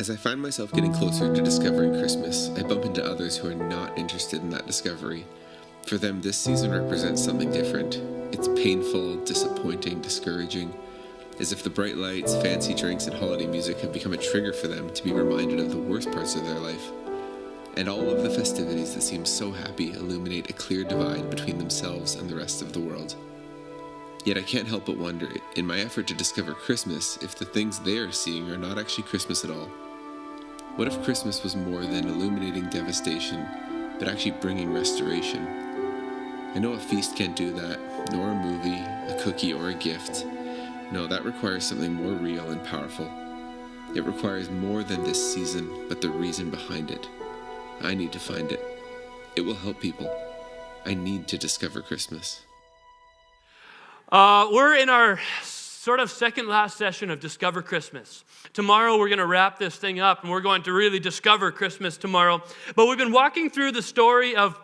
As I find myself getting closer to discovering Christmas, I bump into others who are not interested in that discovery. For them, this season represents something different. It's painful, disappointing, discouraging, as if the bright lights, fancy drinks, and holiday music have become a trigger for them to be reminded of the worst parts of their life. And all of the festivities that seem so happy illuminate a clear divide between themselves and the rest of the world. Yet I can't help but wonder, in my effort to discover Christmas, if the things they are seeing are not actually Christmas at all. What if Christmas was more than illuminating devastation, but actually bringing restoration? I know a feast can't do that, nor a movie, a cookie, or a gift. No, that requires something more real and powerful. It requires more than this season, but the reason behind it. I need to find it. It will help people. I need to discover Christmas. We're in our sort of second last session of Discover Christmas. Tomorrow we're going to wrap this thing up and we're going to really discover Christmas tomorrow. But we've been walking through the story of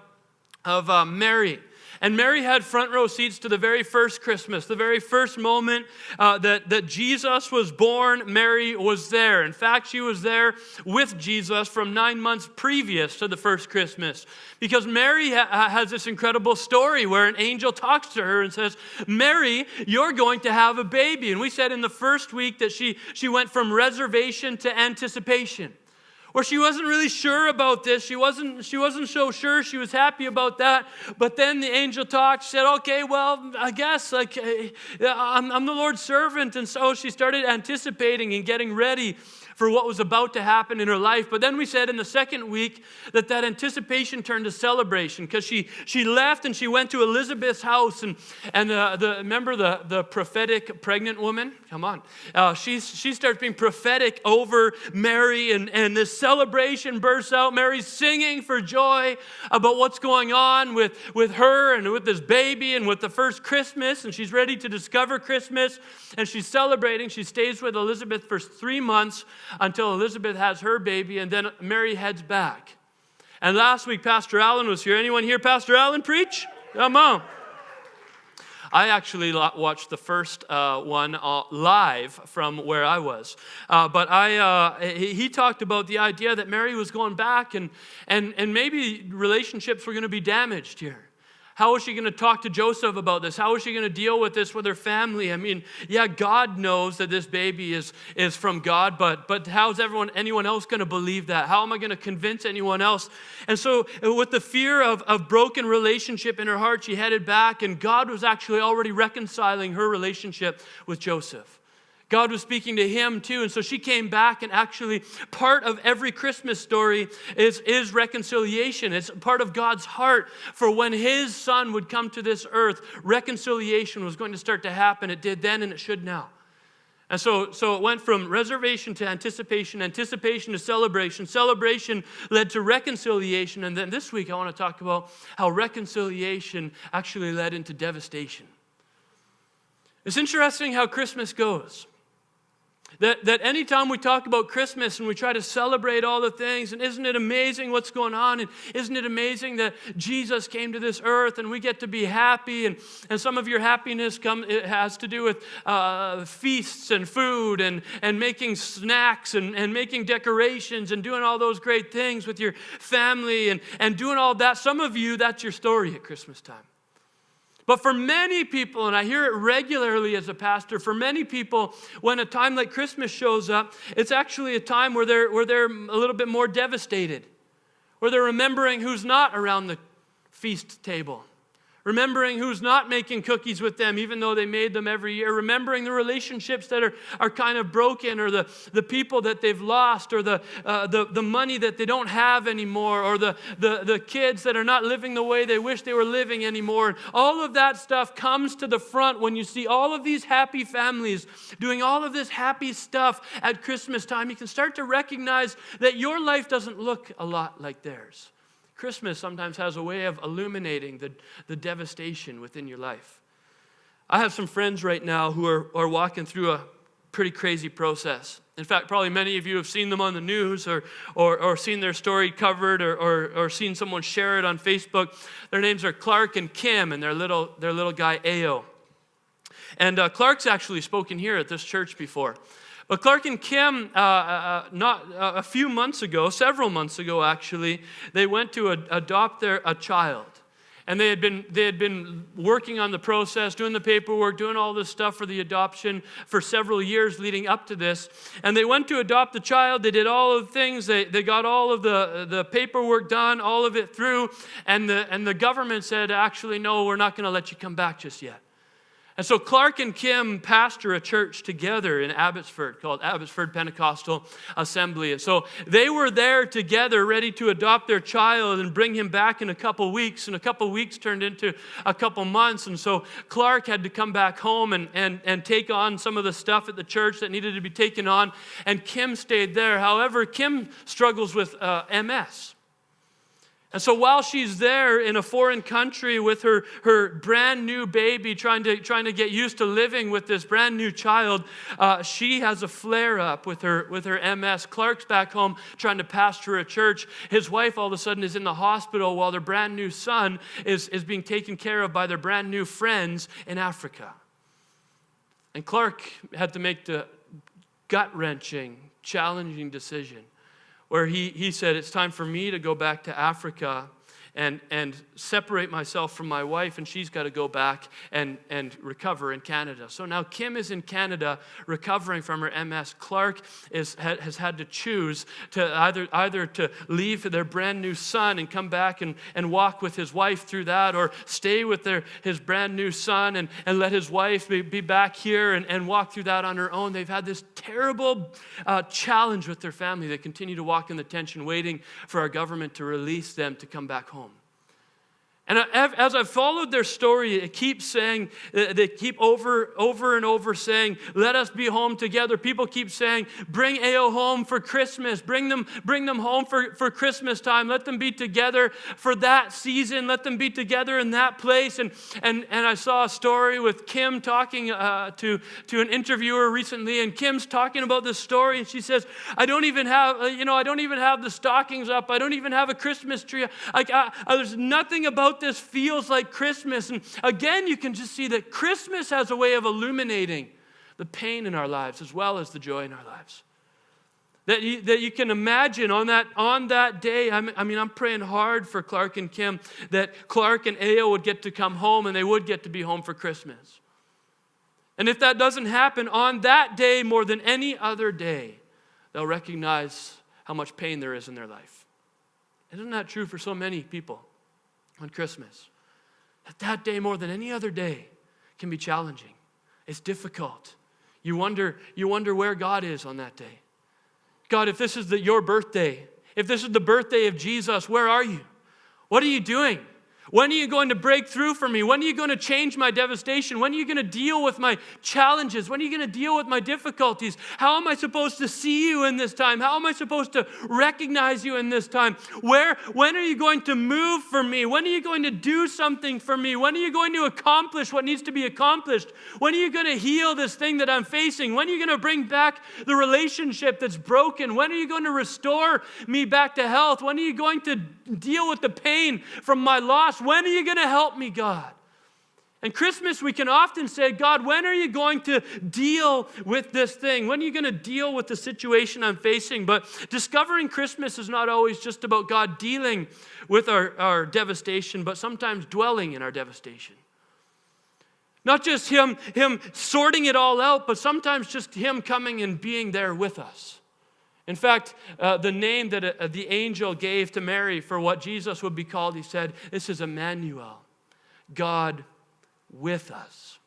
Mary. And Mary had front row seats to the very first Christmas, the very first moment that Jesus was born. Mary was there. In fact, she was there with Jesus from 9 months previous to the first Christmas. Because Mary has this incredible story where an angel talks to her and says, Mary, you're going to have a baby. And we said in the first week that she went from reservation to anticipation. Or she wasn't really sure about this. She wasn't so sure. She was happy about that. But then the angel talked, said, okay, well, I guess I'm the Lord's servant. And so she started anticipating and getting ready for what was about to happen in her life. But then we said in the second week that anticipation turned to celebration because she left and she went to Elizabeth's house and remember the prophetic pregnant woman? Come on. She starts being prophetic over Mary and this celebration bursts out. Mary's singing for joy about what's going on with her and with this baby and with the first Christmas, and she's ready to discover Christmas and she's celebrating. She stays with Elizabeth for 3 months until Elizabeth has her baby, and then Mary heads back. And last week, Pastor Allen was here. Anyone hear Pastor Allen preach? Come on. I actually watched the first one live from where I was. But he talked about the idea that Mary was going back and maybe relationships were going to be damaged here. How is she going to talk to Joseph about this? How is she going to deal with this with her family? I mean, yeah, God knows that this baby is from God, but how's anyone else going to believe that? How am I going to convince anyone else? And so with the fear of broken relationship in her heart, she headed back, and God was actually already reconciling her relationship with Joseph. God was speaking to him too, and so she came back, and actually part of every Christmas story is reconciliation. It's part of God's heart for when his son would come to this earth. Reconciliation was going to start to happen. It did then and it should now. And so it went from reservation to anticipation to celebration. Celebration led to reconciliation, and then this week I want to talk about how reconciliation actually led into devastation. It's interesting how Christmas goes. That anytime we talk about Christmas and we try to celebrate all the things, and isn't it amazing what's going on, and isn't it amazing that Jesus came to this earth and we get to be happy, and some of your happiness it has to do with feasts and food and making snacks and making decorations and doing all those great things with your family and doing all that. Some of you, that's your story at Christmas time. But for many people, and I hear it regularly as a pastor, for many people, when a time like Christmas shows up, it's actually a time where they're a little bit more devastated, where they're remembering who's not around the feast table, remembering who's not making cookies with them, even though they made them every year, remembering the relationships that are kind of broken, or the people that they've lost, or the money that they don't have anymore, or the kids that are not living the way they wish they were living anymore. And all of that stuff comes to the front when you see all of these happy families doing all of this happy stuff at Christmas time. You can start to recognize that your life doesn't look a lot like theirs. Christmas sometimes has a way of illuminating the devastation within your life. I have some friends right now who are walking through a pretty crazy process. In fact, probably many of you have seen them on the news or seen their story covered or seen someone share it on Facebook. Their names are Clark and Kim, and their little guy, Ao. And Clark's actually spoken here at this church before. But Clark and Kim, several months ago actually, they went to adopt a child. And they had been working on the process, doing the paperwork, doing all this stuff for the adoption for several years leading up to this. And they went to adopt the child. They did all of the things. They got all of the paperwork done, all of it through. And the government said, actually, no, we're not going to let you come back just yet. And so Clark and Kim pastor a church together in Abbotsford called Abbotsford Pentecostal Assembly. And so they were there together ready to adopt their child and bring him back in a couple weeks. And a couple weeks turned into a couple months. And so Clark had to come back home and take on some of the stuff at the church that needed to be taken on. And Kim stayed there. However, Kim struggles with MS. And so while she's there in a foreign country with her brand new baby, trying to get used to living with this brand new child, she has a flare up with her MS. Clark's back home trying to pastor a church. His wife all of a sudden is in the hospital while their brand new son is being taken care of by their brand new friends in Africa. And Clark had to make the gut-wrenching, challenging decision where he said, it's time for me to go back to Africa and separate myself from my wife, and she's got to go back and recover in Canada. So now Kim is in Canada recovering from her MS. Clark has had to choose to either to leave their brand new son and come back and walk with his wife through that, or stay with his brand new son and let his wife be back here and walk through that on her own. They've had this terrible challenge with their family. They continue to walk in the tension, waiting for our government to release them to come back home. And as I've followed their story, it keeps saying, they keep over and over saying, let us be home together. People keep saying, bring Ao home for Christmas. Bring them home for Christmas time. Let them be together for that season. Let them be together in that place. And I saw a story with Kim talking to an interviewer recently, and Kim's talking about this story, and she says, I don't even have the stockings up. I don't even have a Christmas tree. There's nothing about this feels like Christmas. And again, you can just see that Christmas has a way of illuminating the pain in our lives as well as the joy in our lives. That you can imagine on that day, I'm praying hard for Clark and Kim that Clark and Ao would get to come home and they would get to be home for Christmas. And if that doesn't happen on that day more than any other day, they'll recognize how much pain there is in their life. Isn't that true for so many people? On Christmas, that day more than any other day can be challenging. It's difficult. You wonder where God is on that day. God, if this is your birthday, if this is the birthday of Jesus, where are you? What are you doing? When are you going to break through for me? When are you going to change my devastation? When are you going to deal with my challenges? When are you going to deal with my difficulties? How am I supposed to see you in this time? How am I supposed to recognize you in this time? When are you going to move for me? When are you going to do something for me? When are you going to accomplish what needs to be accomplished? When are you going to heal this thing that I'm facing? When are you going to bring back the relationship that's broken? When are you going to restore me back to health? When are you going to deal with the pain from my loss? When are you going to help me, God? And Christmas, we can often say, God, when are you going to deal with this thing? When are you going to deal with the situation I'm facing? But discovering Christmas is not always just about God dealing with our devastation, but sometimes dwelling in our devastation. Not just him sorting it all out, but sometimes just him coming and being there with us. In fact, the name that the angel gave to Mary for what Jesus would be called, he said, this is Emmanuel, God with us.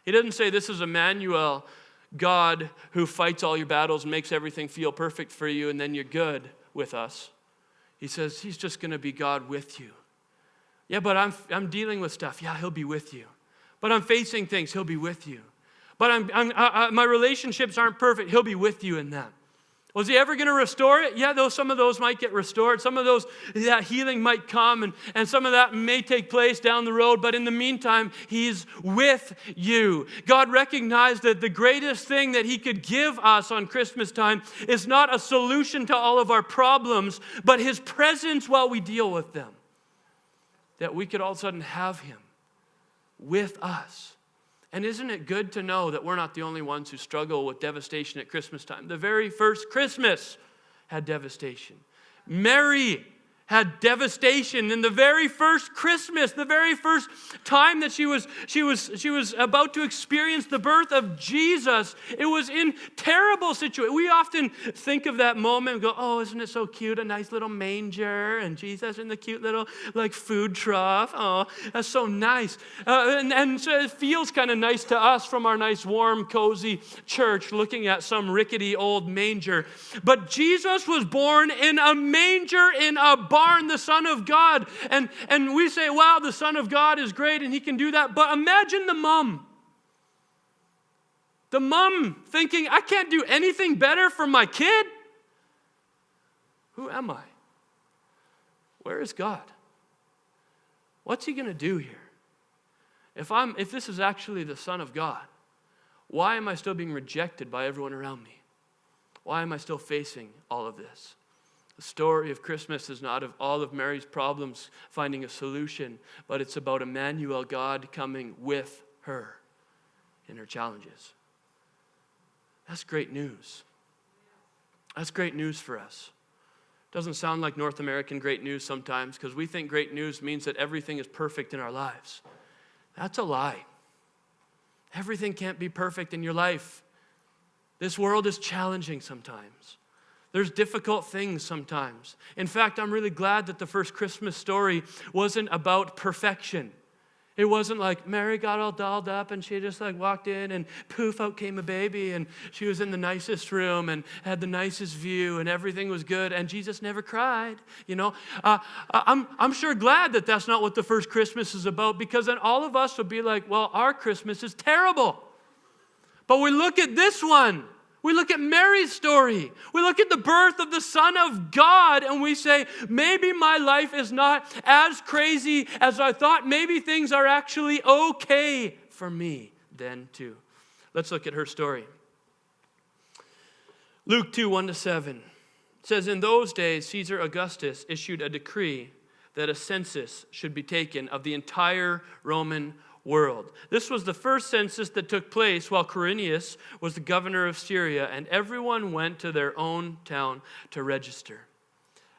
He didn't say this is Emmanuel, God who fights all your battles and makes everything feel perfect for you and then you're good with us. He says he's just going to be God with you. Yeah, but I'm dealing with stuff. Yeah, he'll be with you. But I'm facing things. He'll be with you. But my relationships aren't perfect. He'll be with you in them. Was he ever going to restore it? Yeah, some of those might get restored. Some of that healing might come, and some of that may take place down the road. But in the meantime, he's with you. God recognized that the greatest thing that he could give us on Christmas time is not a solution to all of our problems, but his presence while we deal with them. That we could all of a sudden have him with us And isn't it good to know that we're not the only ones who struggle with devastation at Christmas time? The very first Christmas had devastation. Mary had devastation in the very first Christmas, the very first time that she was about to experience the birth of Jesus. It was in terrible situation. We often think of that moment and go, oh, isn't it so cute? A nice little manger and Jesus in the cute little food trough. Oh, that's so nice. And so it feels kind of nice to us from our nice, warm, cozy church looking at some rickety old manger. But Jesus was born in a manger in a barn, the Son of God. And we say, wow, the Son of God is great and he can do that. But imagine the mom. The mom thinking, I can't do anything better for my kid. Who am I? Where is God? What's he going to do here? If this is actually the Son of God, why am I still being rejected by everyone around me? Why am I still facing all of this? The story of Christmas is not of all of Mary's problems finding a solution, but it's about Emmanuel, God coming with her in her challenges. That's great news. That's great news for us. Doesn't sound like North American great news sometimes because we think great news means that everything is perfect in our lives. That's a lie. Everything can't be perfect in your life. This world is challenging sometimes. There's difficult things sometimes. In fact, I'm really glad that the first Christmas story wasn't about perfection. It wasn't like Mary got all dolled up and she just walked in and poof, out came a baby and she was in the nicest room and had the nicest view and everything was good and Jesus never cried. I'm sure glad that that's not what the first Christmas is about, because then all of us would be like, well, our Christmas is terrible. But we look at this one. We look at Mary's story. We look at the birth of the Son of God and we say, maybe my life is not as crazy as I thought. Maybe things are actually okay for me then too. Let's look at her story. Luke 2, 1-7 says, in those days, Caesar Augustus issued a decree that a census should be taken of the entire Roman world. This was the first census that took place while Quirinius was the governor of Syria, and everyone went to their own town to register.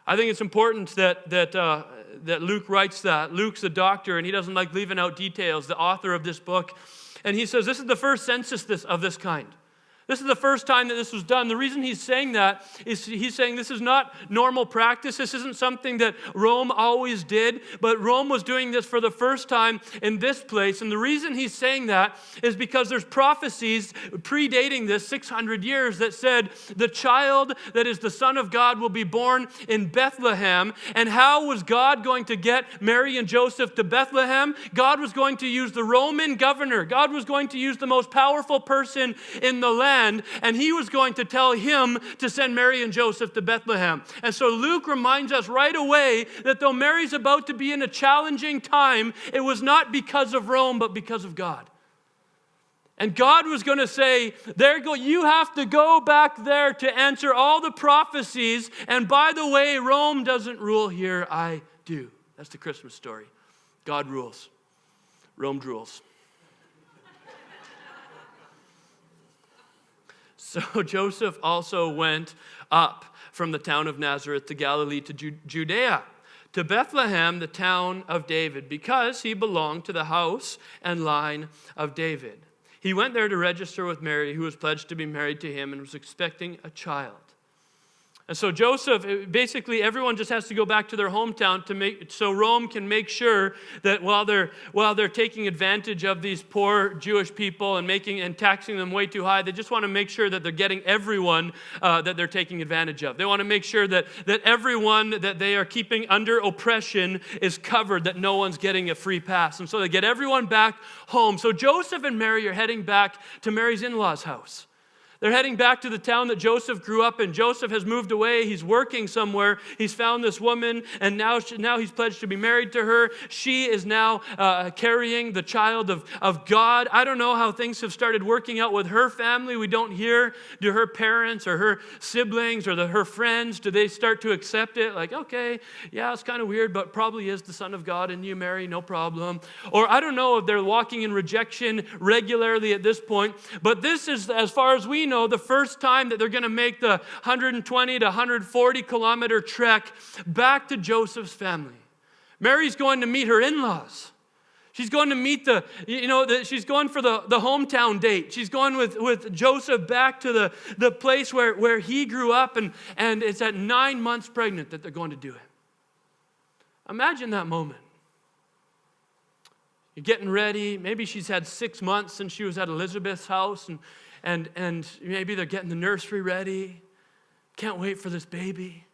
I think it's important that Luke writes that. Luke's a doctor, and he doesn't like leaving out details, the author of this book. And he says this is the first census of this kind. This is the first time that this was done. The reason he's saying that is he's saying this is not normal practice. This isn't something that Rome always did, but Rome was doing this for the first time in this place. And the reason he's saying that is because there's prophecies predating this 600 years that said the child that is the Son of God will be born in Bethlehem. And how was God going to get Mary and Joseph to Bethlehem? God was going to use the Roman governor. God was going to use the most powerful person in the land. And he was going to tell him to send Mary and Joseph to Bethlehem. And so Luke reminds us right away that though Mary's about to be in a challenging time, it was not because of Rome, but because of God. And God was going to say, you have to go back there to answer all the prophecies. And by the way, Rome doesn't rule here, I do. That's the Christmas story. God rules. Rome drools. So Joseph also went up from the town of Nazareth to Galilee to Judea, to Bethlehem, the town of David, because he belonged to the house and line of David. He went there to register with Mary, who was pledged to be married to him and was expecting a child. And so Joseph, basically everyone just has to go back to their hometown so Rome can make sure that while they're taking advantage of these poor Jewish people and taxing them way too high, they just want to make sure that they're getting everyone that they're taking advantage of. They want to make sure that everyone that they are keeping under oppression is covered, that no one's getting a free pass. And so they get everyone back home. So Joseph and Mary are heading back to Mary's in-laws' house. They're heading back to the town that Joseph grew up in. Joseph has moved away. He's working somewhere. He's found this woman, and now he's pledged to be married to her. She is now carrying the child of God. I don't know how things have started working out with her family. We don't hear. Do her parents or her siblings or her friends, do they start to accept it? Like, okay, yeah, it's kind of weird, but probably is the Son of God, and you marry, no problem. Or I don't know if they're walking in rejection regularly at this point, but this is, as far as we know, the first time that they're going to make the 120 to 140 kilometer trek back to Joseph's family. Mary's going to meet her in-laws. She's going to meet she's going for the hometown date. She's going with Joseph back to the place where he grew up, and it's at 9 months pregnant that they're going to do it. Imagine that moment. You're getting ready. Maybe she's had 6 months since she was at Elizabeth's house, and maybe they're getting the nursery ready. Can't wait for this baby.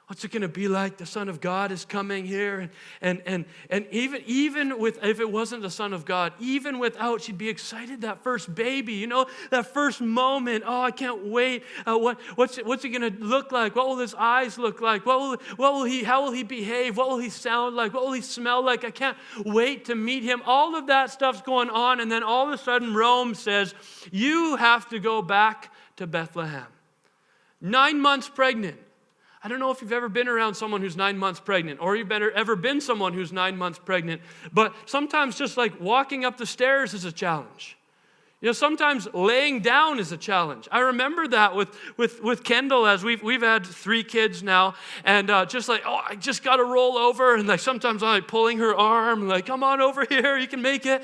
What's it going to be like? The Son of God is coming here. And even with, if it wasn't the Son of God, even without, she'd be excited, that first baby, that first moment. Oh, I can't wait. What's he going to look like? What will his eyes look like? How will he behave? What will he sound like? What will he smell like? I can't wait to meet him. All of that stuff's going on. And then all of a sudden, Rome says, you have to go back to Bethlehem. 9 months pregnant. I don't know if you've ever been around someone who's 9 months pregnant, or you've ever been someone who's 9 months pregnant, but sometimes just like walking up the stairs is a challenge. Sometimes laying down is a challenge. I remember that with Kendall, as we've had 3 kids now, and just like, I just got to roll over, and like sometimes I'm like pulling her arm, like, come on over here, you can make it.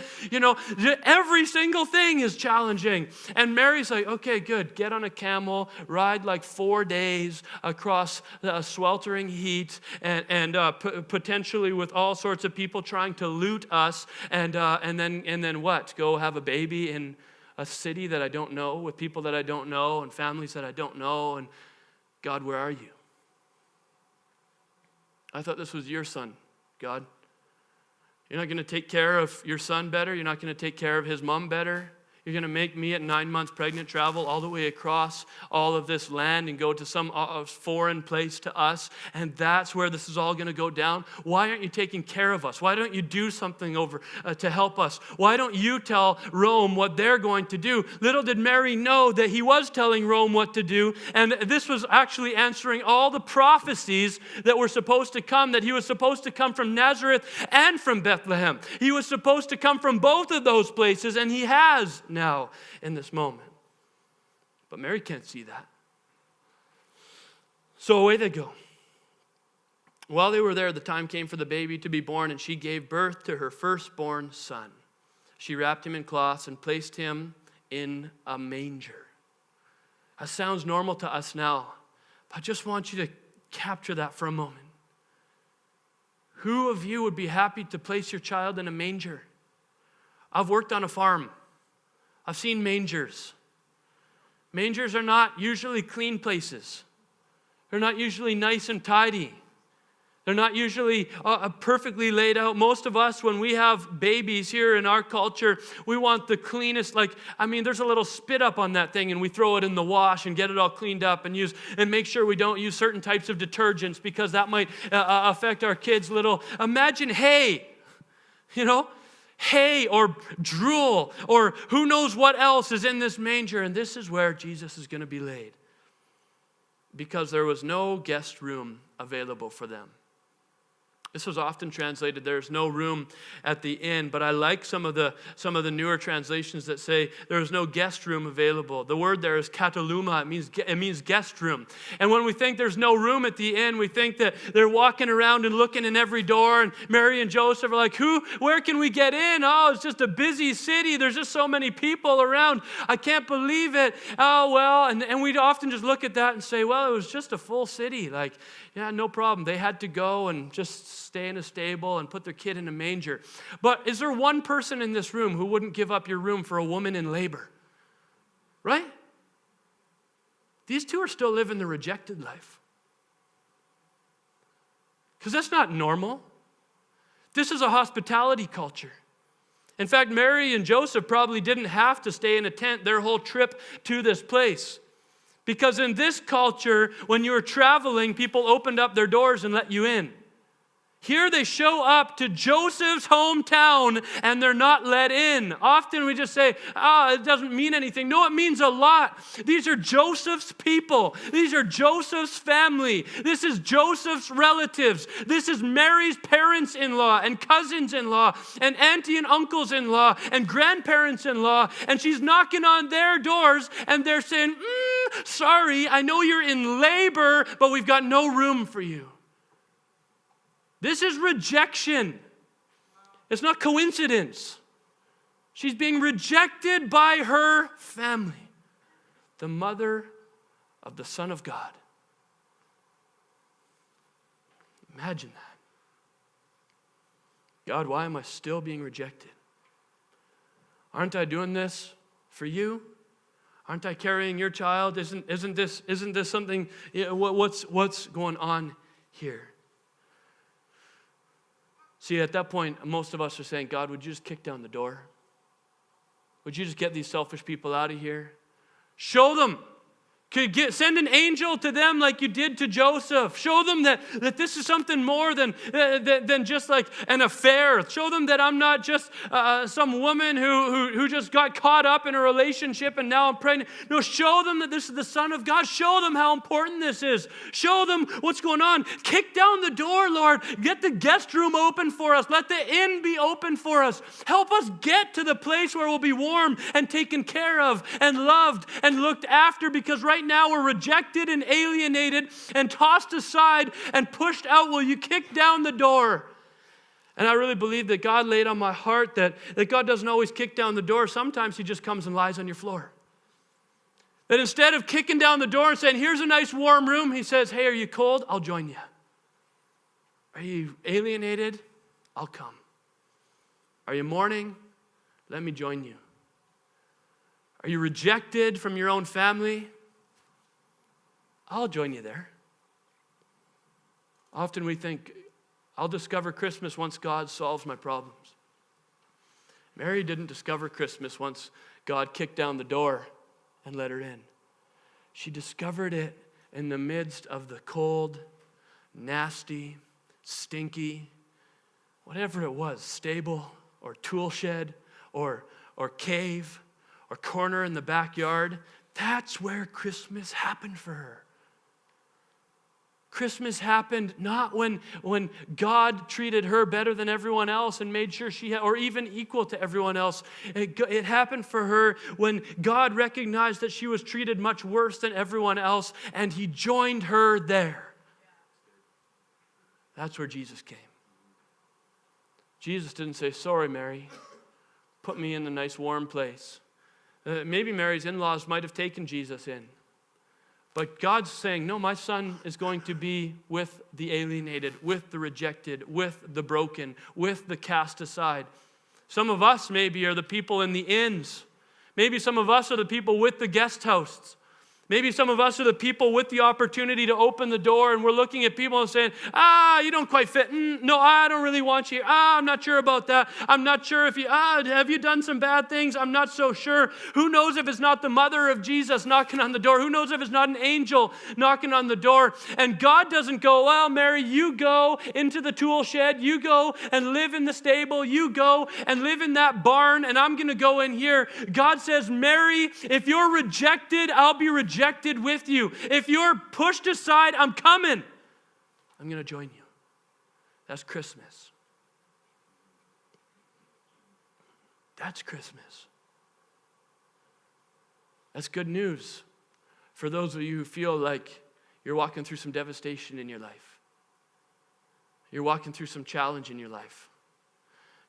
Every single thing is challenging. And Mary's like, okay, good, get on a camel, ride like 4 days across the sweltering heat, and potentially with all sorts of people trying to loot us, and then what? Go have a baby in a city that I don't know, with people that I don't know, and families that I don't know, and God, where are you? I thought this was your son, God. You're not going to take care of your son better? You're not going to take care of his mom better? You're going to make me at 9 months pregnant travel all the way across all of this land and go to some foreign place to us, and that's where this is all going to go down? Why aren't you taking care of us? Why don't you do something over to help us? Why don't you tell Rome what they're going to do? Little did Mary know that he was telling Rome what to do, and this was actually answering all the prophecies that were supposed to come, that he was supposed to come from Nazareth and from Bethlehem. He was supposed to come from both of those places, and he has now in this moment. But Mary can't see that. So away they go. While they were there, the time came for the baby to be born, and she gave birth to her firstborn son. She wrapped him in cloths and placed him in a manger. That sounds normal to us now, but I just want you to capture that for a moment. Who of you would be happy to place your child in a manger? I've worked on a farm. I've seen mangers. Mangers are not usually clean places. They're not usually nice and tidy. They're not usually perfectly laid out. Most of us, when we have babies here in our culture, we want the cleanest, there's a little spit up on that thing, and we throw it in the wash and get it all cleaned up and make sure we don't use certain types of detergents, because that might affect our kids' imagine hay, hay or drool or who knows what else is in this manger, and this is where Jesus is going to be laid, because there was no guest room available for them. This was often translated, there's no room at the inn, but I like some of the newer translations that say there's no guest room available. The word there is kataluma. It means guest room. And when we think there's no room at the inn, we think that they're walking around and looking in every door, and Mary and Joseph are like, where can we get in? Oh, it's just a busy city. There's just so many people around. I can't believe it. Oh, well, and we'd often just look at that and say, well, it was just a full city. Yeah, no problem. They had to go and just stay in a stable and put their kid in a manger. But is there one person in this room who wouldn't give up your room for a woman in labor? Right? These two are still living the rejected life. Because that's not normal. This is a hospitality culture. In fact, Mary and Joseph probably didn't have to stay in a tent their whole trip to this place. Because in this culture, when you were traveling, people opened up their doors and let you in. Here they show up to Joseph's hometown and they're not let in. Often we just say, it doesn't mean anything. No, it means a lot. These are Joseph's people. These are Joseph's family. This is Joseph's relatives. This is Mary's parents-in-law and cousins-in-law and auntie and uncles-in-law and grandparents-in-law. And she's knocking on their doors and they're saying, sorry, I know you're in labor, but we've got no room for you. This is rejection. It's not coincidence. She's being rejected by her family, the mother of the Son of God. Imagine that. God, why am I still being rejected? Aren't I doing this for you? Aren't I carrying your child? Isn't this something? What's going on here? See, at that point, most of us are saying, God, would you just kick down the door? Would you just get these selfish people out of here? Show them. Send an angel to them like you did to Joseph. Show them that this is something more than just like an affair. Show them that I'm not just some woman who just got caught up in a relationship and now I'm pregnant. No, show them that this is the Son of God. Show them how important this is. Show them what's going on. Kick down the door, Lord. Get the guest room open for us. Let the inn be open for us. Help us get to the place where we'll be warm and taken care of and loved and looked after, because right now we're rejected and alienated and tossed aside and pushed out. Will you kick down the door? And I really believe that God laid on my heart that God doesn't always kick down the door. Sometimes he just comes and lies on your floor. That instead of kicking down the door and saying, here's a nice warm room, he says, hey, are you cold? I'll join you. Are you alienated? I'll come. Are you mourning? Let me join you. Are you rejected from your own family? I'll join you there. Often we think, I'll discover Christmas once God solves my problems. Mary didn't discover Christmas once God kicked down the door and let her in. She discovered it in the midst of the cold, nasty, stinky, whatever it was, stable or tool shed or cave or corner in the backyard. That's where Christmas happened for her. Christmas happened not when God treated her better than everyone else and made sure she had, or even equal to everyone else. It happened for her when God recognized that she was treated much worse than everyone else, and he joined her there. That's where Jesus came. Jesus didn't say, sorry, Mary, put me in the nice warm place. Maybe Mary's in-laws might have taken Jesus in. But God's saying, no, my son is going to be with the alienated, with the rejected, with the broken, with the cast aside. Some of us maybe are the people in the inns. Maybe some of us are the people with the guest hosts. Maybe some of us are the people with the opportunity to open the door, and we're looking at people and saying, you don't quite fit. No, I don't really want you. I'm not sure about that. I'm not sure if you, have you done some bad things? I'm not so sure. Who knows if it's not the mother of Jesus knocking on the door? Who knows if it's not an angel knocking on the door? And God doesn't go, well, Mary, you go into the tool shed. You go and live in the stable. You go and live in that barn, and I'm going to go in here. God says, Mary, if you're rejected, I'll be rejected with you. If you're pushed aside, I'm coming. I'm going to join you. That's Christmas. That's Christmas. That's good news for those of you who feel like you're walking through some devastation in your life. You're walking through some challenge in your life.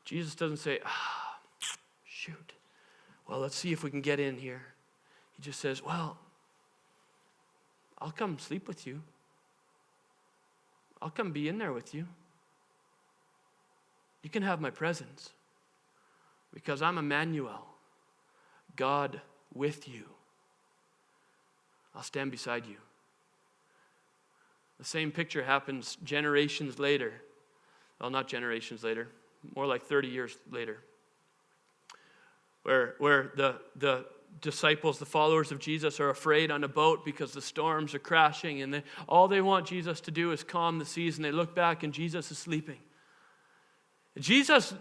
Jesus doesn't say, shoot. Well, let's see if we can get in here. He just says, well, I'll come sleep with you. I'll come be in there with you. You can have my presence because I'm Emmanuel, God with you. I'll stand beside you. The same picture happens generations later. Well, not generations later, more like 30 years later. where the disciples, the followers of Jesus, are afraid on a boat because the storms are crashing, and all they want Jesus to do is calm the seas, and they look back and Jesus is sleeping. Jesus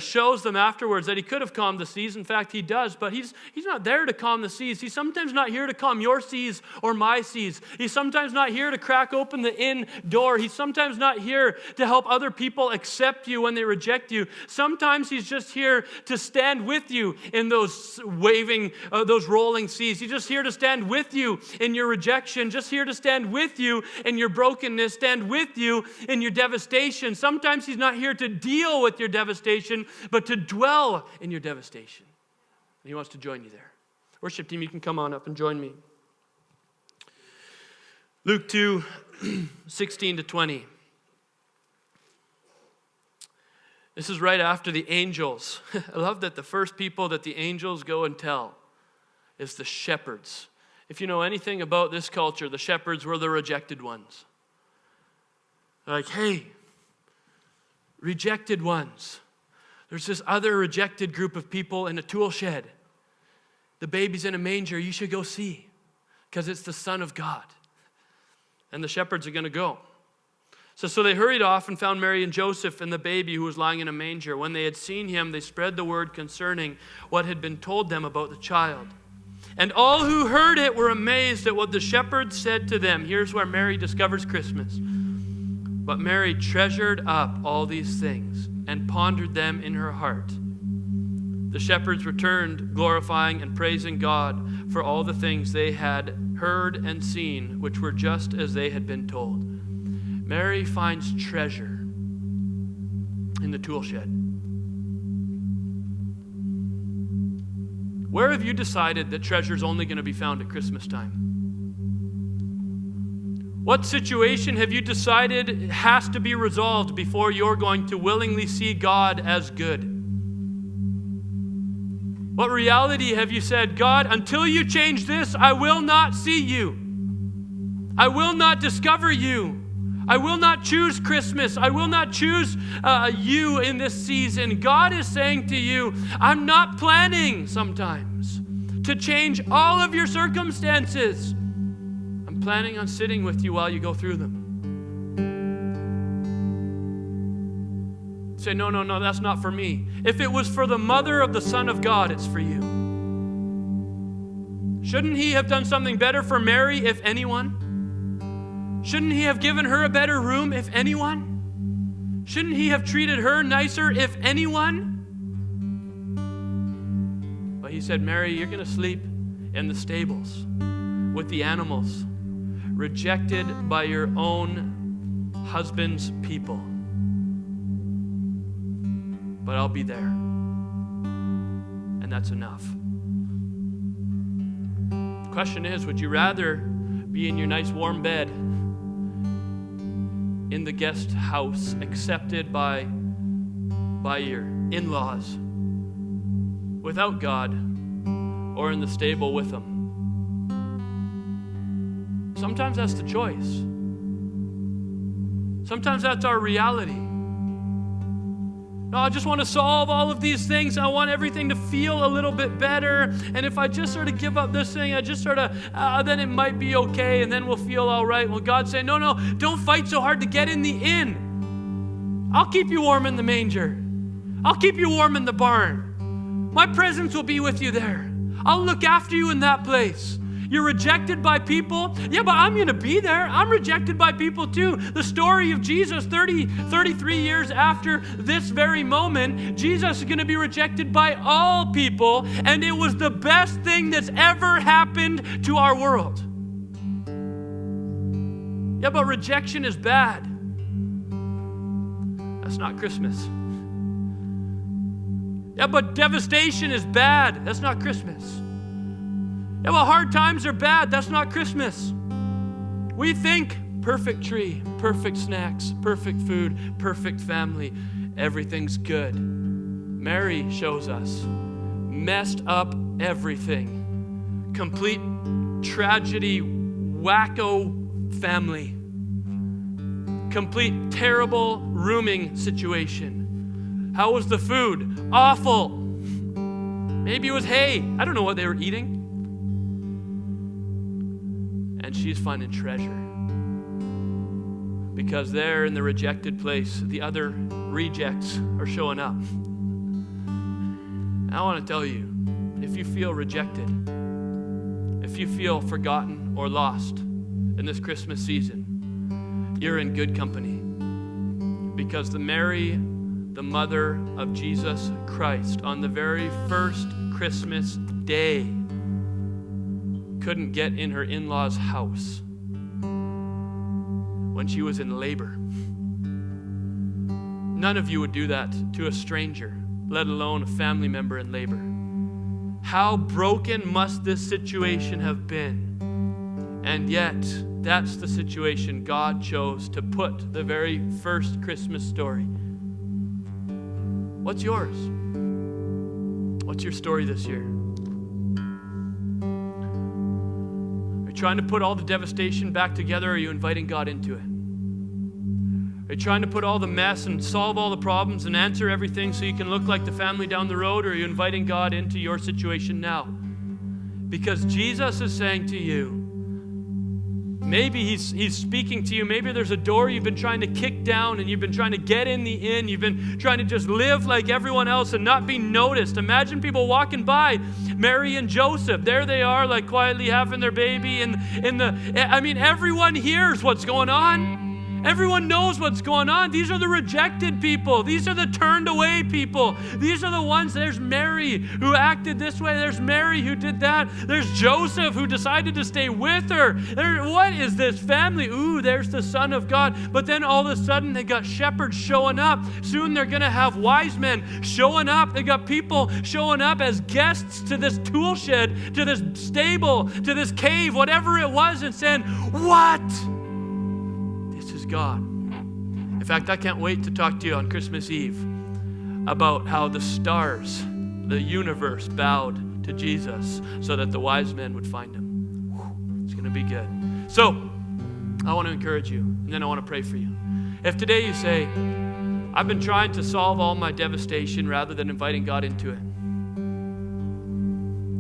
shows them afterwards that he could have calmed the seas. In fact, he does, but he's not there to calm the seas. He's sometimes not here to calm your seas or my seas. He's sometimes not here to crack open the inn door. He's sometimes not here to help other people accept you when they reject you. Sometimes he's just here to stand with you in those those rolling seas. He's just here to stand with you in your rejection, just here to stand with you in your brokenness, stand with you in your devastation. Sometimes he's not here to deal with your devastation, but to dwell in your devastation. He wants to join you there. Worship team, you can come on up and join me. Luke 2, 16 to 20. This is right after the angels. I love that the first people that the angels go and tell is the shepherds. If you know anything about this culture, the shepherds were the rejected ones. They're like, hey, rejected ones. There's this other rejected group of people in a tool shed. The baby's in a manger. You should go see, because it's the Son of God. And the shepherds are going to go. So they hurried off and found Mary and Joseph and the baby who was lying in a manger. When they had seen him, they spread the word concerning what had been told them about the child. And all who heard it were amazed at what the shepherds said to them. Here's where Mary discovers Christmas. But Mary treasured up all these things and pondered them in her heart. The shepherds returned, glorifying and praising God for all the things they had heard and seen, which were just as they had been told. Mary finds treasure in the tool shed. Where have you decided that treasure is only going to be found at Christmas time? What situation have you decided has to be resolved before you're going to willingly see God as good? What reality have you said, God, until you change this, I will not see you. I will not discover you. I will not choose Christmas. I will not choose you in this season. God is saying to you, I'm not planning sometimes to change all of your circumstances. I'm planning on sitting with you while you go through them. Say, no, that's not for me. If it was for the mother of the Son of God, it's for you. Shouldn't he have done something better for Mary, if anyone? Shouldn't he have given her a better room, if anyone? Shouldn't he have treated her nicer, if anyone? But he said, Mary, you're going to sleep in the stables with the animals, rejected by your own husband's people. But I'll be there. And that's enough. The question is, would you rather be in your nice warm bed in the guest house, accepted by your in-laws, without God, or in the stable with them? Sometimes that's the choice. Sometimes that's our reality. No, I just want to solve all of these things. I want everything to feel a little bit better. And if I just sort of give up this thing, I just sort of, then it might be okay, and then we'll feel all right. Well, God's saying, no, don't fight so hard to get in the inn. I'll keep you warm in the manger. I'll keep you warm in the barn. My presence will be with you there. I'll look after you in that place. You're rejected by people? Yeah, but I'm going to be there. I'm rejected by people too. The story of Jesus 33 years after this very moment, Jesus is going to be rejected by all people, and it was the best thing that's ever happened to our world. Yeah, but rejection is bad. That's not Christmas. Yeah, but devastation is bad. That's not Christmas. Yeah, well, hard times are bad. That's not Christmas. We think perfect tree, perfect snacks, perfect food, perfect family. Everything's good. Mary shows us messed up everything. Complete tragedy, wacko family. Complete terrible rooming situation. How was the food? Awful. Maybe it was hay. I don't know what they were eating. And she's finding treasure. Because there in the rejected place, the other rejects are showing up. I want to tell you, if you feel rejected, if you feel forgotten or lost in this Christmas season, you're in good company. Because the Mary, the mother of Jesus Christ, on the very first Christmas day, couldn't get in her in-laws' house when she was in labor. None of you would do that to a stranger, let alone a family member in labor. How broken must this situation have been? And yet, that's the situation God chose to put the very first Christmas story. What's yours? What's your story this year? Are you trying to put all the devastation back together, or are you inviting God into it? Are you trying to put all the mess and solve all the problems and answer everything so you can look like the family down the road, or are you inviting God into your situation now? Because Jesus is saying to you, maybe he's speaking to you. Maybe there's a door you've been trying to kick down and you've been trying to get in the inn. You've been trying to just live like everyone else and not be noticed. Imagine people walking by Mary and Joseph. There they are, like quietly having their baby. Everyone hears what's going on. Everyone knows what's going on. These are the rejected people. These are the turned away people. These are the ones. There's Mary who acted this way. There's Mary who did that. There's Joseph who decided to stay with her. What is this family? Ooh, there's the Son of God. But then all of a sudden they got shepherds showing up. Soon they're going to have wise men showing up. They got people showing up as guests to this tool shed, to this stable, to this cave, whatever it was, and saying, what? God. In fact, I can't wait to talk to you on Christmas Eve about how the stars, the universe bowed to Jesus so that the wise men would find him. It's going to be good. So, I want to encourage you, and then I want to pray for you. If today you say, I've been trying to solve all my devastation rather than inviting God into it.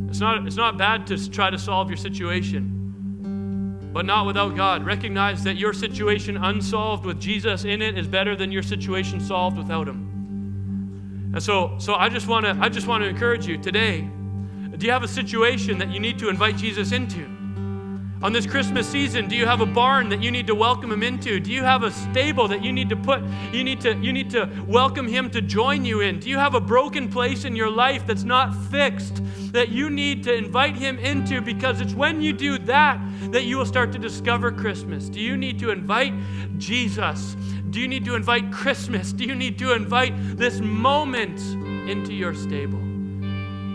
It's not bad to try to solve your situation, but not without God. Recognize that your situation unsolved with Jesus in it is better than your situation solved without him. And so I just want to encourage you today. Do you have a situation that you need to invite Jesus into? On this Christmas season, do you have a barn that you need to welcome him into? Do you have a stable that you need to welcome him to join you in? Do you have a broken place in your life that's not fixed that you need to invite him into? Because it's when you do that you will start to discover Christmas. Do you need to invite Jesus? Do you need to invite Christmas? Do you need to invite this moment into your stable?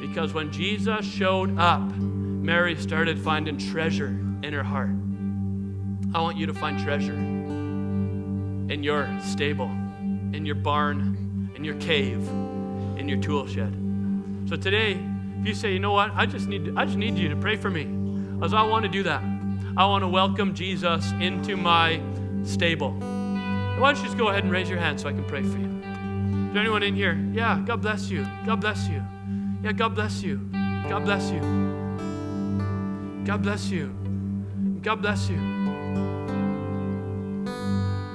Because when Jesus showed up, Mary started finding treasure in her heart. I want you to find treasure in your stable, in your barn, in your cave, in your tool shed. So today, if you say, you know what, I just need you to pray for me, because I want to do that. I want to welcome Jesus into my stable. Why don't you just go ahead and raise your hand so I can pray for you? Is there anyone in here? Yeah, God bless you. God bless you. Yeah, God bless you. God bless you. God bless you. God bless you.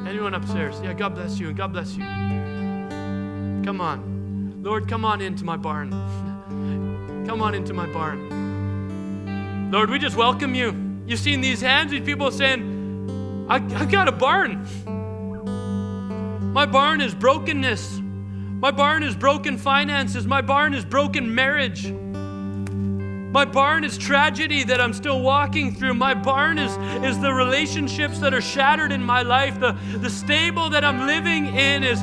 Anyone upstairs? Yeah, God bless you and God bless you. Come on. Lord, come on into my barn. Come on into my barn. Lord, we just welcome you. You've seen these hands, these people saying, I got a barn. My barn is brokenness. My barn is broken finances. My barn is broken marriage. My barn is tragedy that I'm still walking through. My barn is the relationships that are shattered in my life. The stable that I'm living in is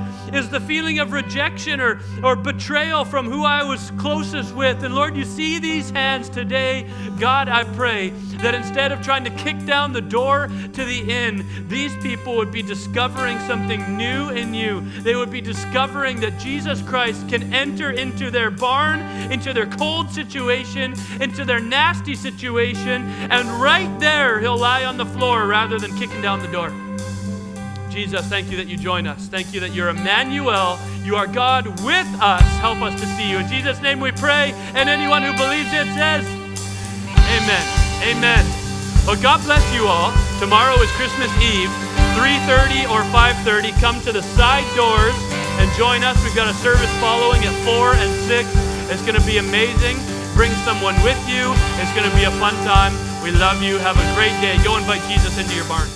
the feeling of rejection or betrayal from who I was closest with. And Lord, you see these hands today. God, I pray that instead of trying to kick down the door to the inn, these people would be discovering something new in you. They would be discovering that Jesus Christ can enter into their barn, into their cold situation, into their nasty situation, and right there he'll lie on the floor rather than kicking down the door. Jesus, thank you that you join us. Thank you that you're Emmanuel. You are God with us. Help us to see you. In Jesus' name we pray, and anyone who believes it says, amen. Amen. Well, God bless you all. Tomorrow is Christmas Eve, 3:30 or 5:30. Come to the side doors and join us. We've got a service following at 4 and 6. It's going to be amazing. Bring someone with you. It's going to be a fun time. We love you. Have a great day. Go invite Jesus into your barn.